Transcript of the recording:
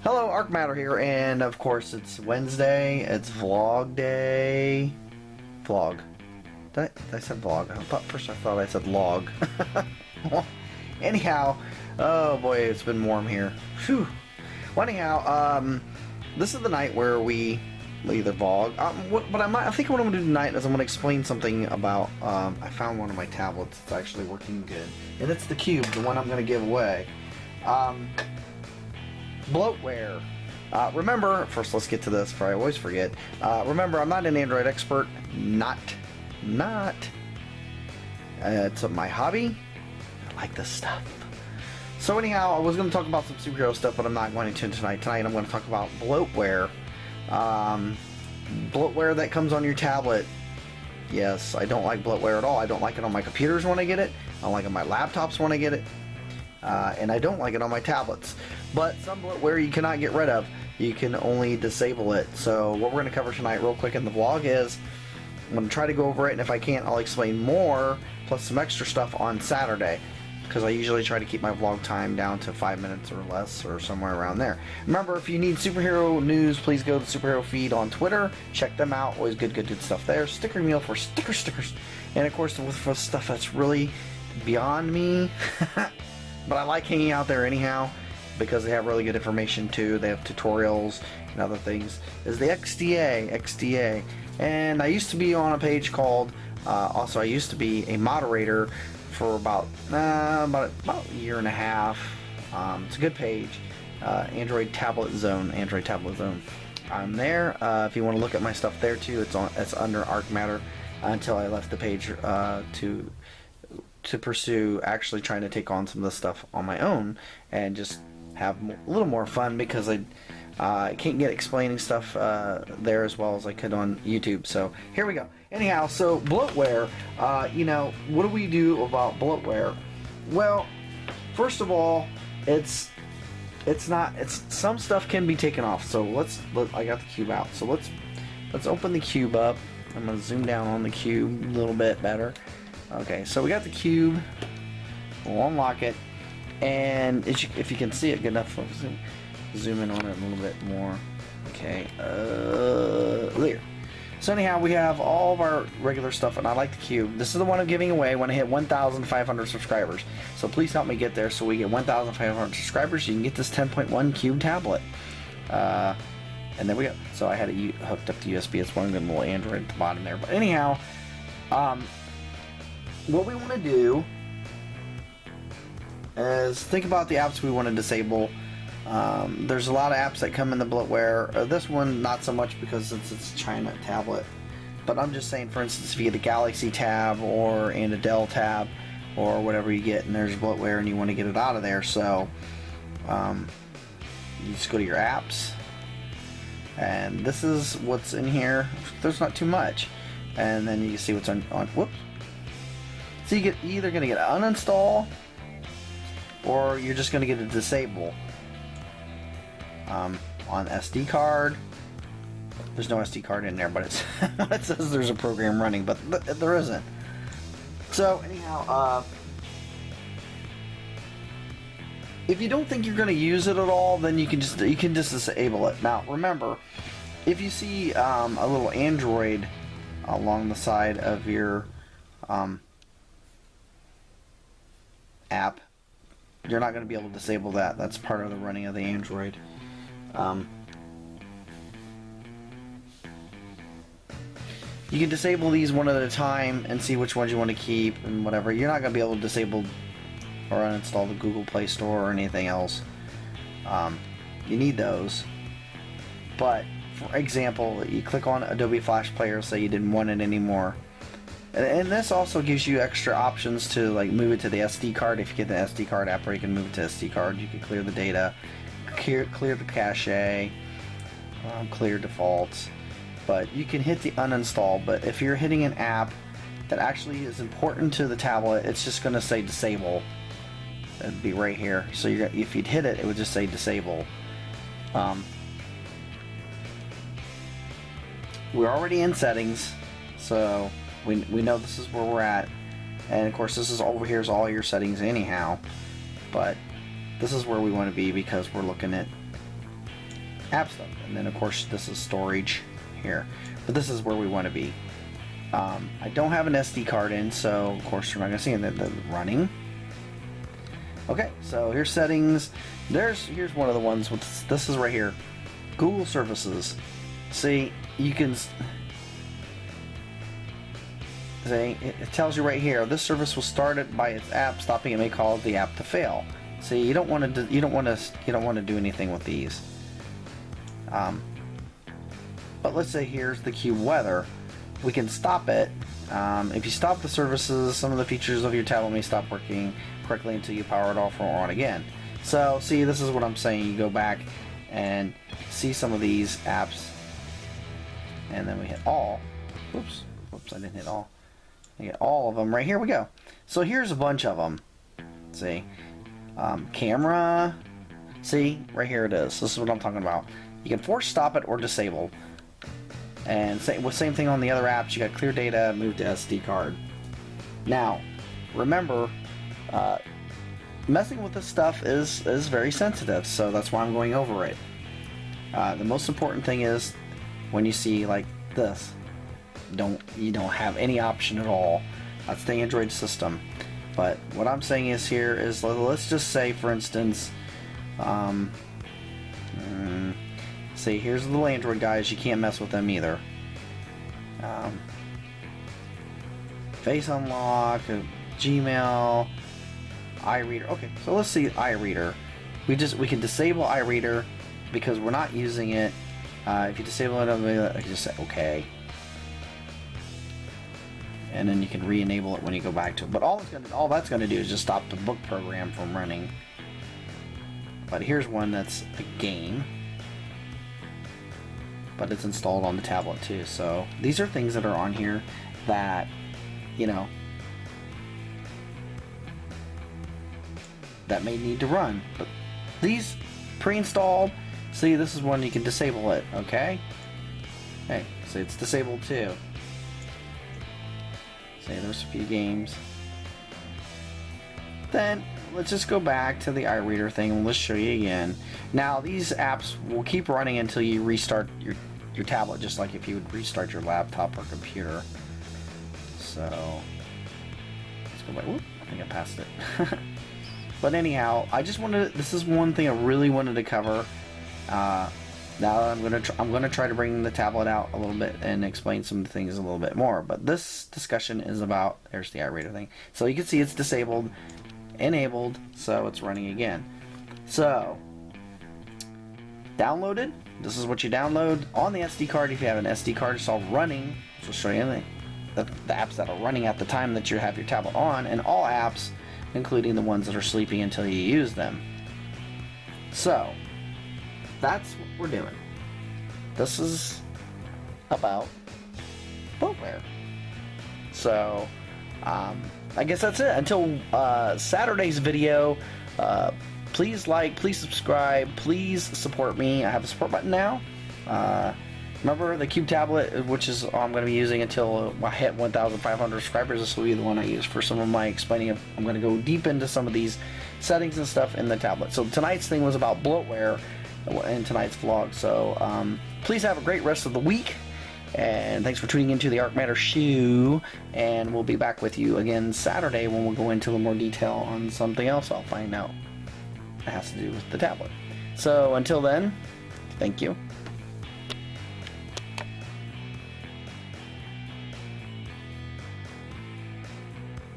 Hello, Arcmatter here, and of course it's Wednesday, it's vlog day. Vlog. Did I said vlog. First I thought I said log. Anyhow, oh boy, it's been warm here. Whew. Well, anyhow, this is the night where we either vlog. I think what I'm going to do tonight is I'm going to explain something about, I found one of my tablets that's actually working good. And it's the Cube, the one I'm going to give away. Bloatware. Remember, first let's get to this before I always forget. Remember, I'm not an Android expert. Not. It's my hobby. I like this stuff. So anyhow, I was going to talk about some superhero stuff, but I'm not going to tonight. Tonight I'm going to talk about bloatware. Bloatware that comes on your tablet. Yes, I don't like bloatware at all. I don't like it on my computers when I get it. I don't like it on my laptops when I get it. And I don't like it on my tablets. But some bloatware you cannot get rid of. You can only disable it. So what we're going to cover tonight real quick in the vlog is I'm going to try to go over it, and if I can't, I'll explain more, plus some extra stuff on Saturday. Because I usually try to keep my vlog time down to 5 minutes or less, or somewhere around there. Remember, if you need superhero news, please go to Superhero Feed on Twitter. Check them out. Always good stuff there. Sticker meal for stickers. And of course, for stuff that's really beyond me. But I like hanging out there anyhow, because they have really good information too. They have tutorials and other things. Is the XDA. And I used to be on a page called, also I used to be a moderator for about a year and a half. It's a good page. Android Tablet Zone. I'm there. If you want to look at my stuff there too, it's under Arcmatter, until I left the page to pursue actually trying to take on some of the stuff on my own and just have a little more fun, because I can't get explaining stuff there as well as I could on YouTube. So here we go. Anyhow, so bloatware, you know, what do we do about bloatware? Well, first of all, some stuff can be taken off. So I got the cube out. So let's open the cube up. I'm gonna zoom down on the cube a little bit better. Okay, so we got the cube. We'll unlock it, and if you can see it good enough, zoom in on it a little bit more. Okay, there. So anyhow, we have all of our regular stuff, and I like the cube. This is the one I'm giving away when I hit 1,500 subscribers. So please help me get there, so we get 1,500 subscribers. You can get this 10.1 cube tablet. And there we go. So I had it hooked up to USB. It's one good little Android at the bottom there. But anyhow, what we want to do is think about the apps we want to disable. There's a lot of apps that come in the bloatware. This one not so much, because it's a China tablet. But I'm just saying, for instance, if you get a Galaxy tab and a Dell tab or whatever you get, and there's bloatware and you want to get it out of there, so you just go to your apps, and this is what's in here. There's not too much, and then you can see what's on whoops. So you're either going to get an uninstall, or you're just going to get a disable. On SD card, there's no SD card in there, but it says there's a program running, but there isn't. So anyhow, if you don't think you're going to use it at all, then you can just disable it. Now remember, if you see a little Android along the side of your app, you're not going to be able to disable that. That's part of the running of the Android. You can disable these one at a time and see which ones you want to keep and whatever. You're not going to be able to disable or uninstall the Google Play Store or anything else. You need those. But for example, you click on Adobe Flash Player, say you didn't want it anymore. And this also gives you extra options to like move it to the SD card. If you get the SD card app, where you can move it to SD card, you can clear the data, clear the cache, clear defaults. But you can hit the uninstall. But if you're hitting an app that actually is important to the tablet, it's just going to say disable. It'd be right here. So if you'd hit it, it would just say disable. We're already in settings, so we know this is where we're at, and of course this is over here is all your settings anyhow, but this is where we want to be because we're looking at app stuff. And then of course this is storage here, but this is where we want to be. I don't have an SD card in, so of course we're not going to see it. The running. Okay, so here's settings. Here's one of the ones with this is right here. Google services. See, you can see it tells you right here. This service was started by its app stopping. It may cause the app to fail. See, you don't want to do anything with these. But let's say here's the cube weather. We can stop it. If you stop the services, some of the features of your tablet may stop working correctly until you power it off or on again. So see, this is what I'm saying. You go back and see some of these apps, and then we hit all. Whoops, I didn't hit all. I get all of them right here. We go. So here's a bunch of them. See, camera. See, right here it is. This is what I'm talking about. You can force stop it or disable. And same thing on the other apps. You got clear data, move to SD card. Now, remember, messing with this stuff is very sensitive, so that's why I'm going over it. The most important thing is when you see like this, you don't have any option at all. That's the Android system. But what I'm saying is here is, let's just say, for instance, see, here's the little Android guys. You can't mess with them either. Face unlock, Gmail, iReader. Okay, so let's see iReader. We can disable iReader because we're not using it. If you disable it, I can just say okay, and then you can re-enable it when you go back to it. But all that's going to do is just stop the book program from running. But here's one that's a game, but it's installed on the tablet too. So these are things that are on here that, you know, that may need to run. But these pre-installed, see, this is one you can disable it. Okay, hey, so it's disabled too. See, there's a few games. Then let's just go back to the iReader thing and let's show you again. Now these apps will keep running until you restart your tablet, just like if you would restart your laptop or computer. So let's go back. Whoop, I think I passed it. But anyhow, this is one thing I really wanted to cover. Now I'm gonna try to bring the tablet out a little bit and explain some things a little bit more. But this discussion is about, there's the iReader thing. So you can see it's disabled, enabled, so it's running again. So downloaded, this is what you download on the SD card. If you have an SD card, it's all running. So I'll show you the apps that are running at the time that you have your tablet on, and all apps, including the ones that are sleeping until you use them. So that's what we're doing. This is about Bloatware. So I guess that's it. Until Saturday's video, please like, please subscribe, please support me. I have a support button now. Remember the Cube tablet, which is all I'm going to be using until I hit 1,500 subscribers. This will be the one I use for some of my explaining. I'm going to go deep into some of these settings and stuff in the tablet. So tonight's thing was about Bloatware in tonight's vlog. So please have a great rest of the week, and thanks for tuning into the Arcmatter show, and we'll be back with you again Saturday when we'll go into a little more detail on something else I'll find out that has to do with the tablet. So until then, thank you.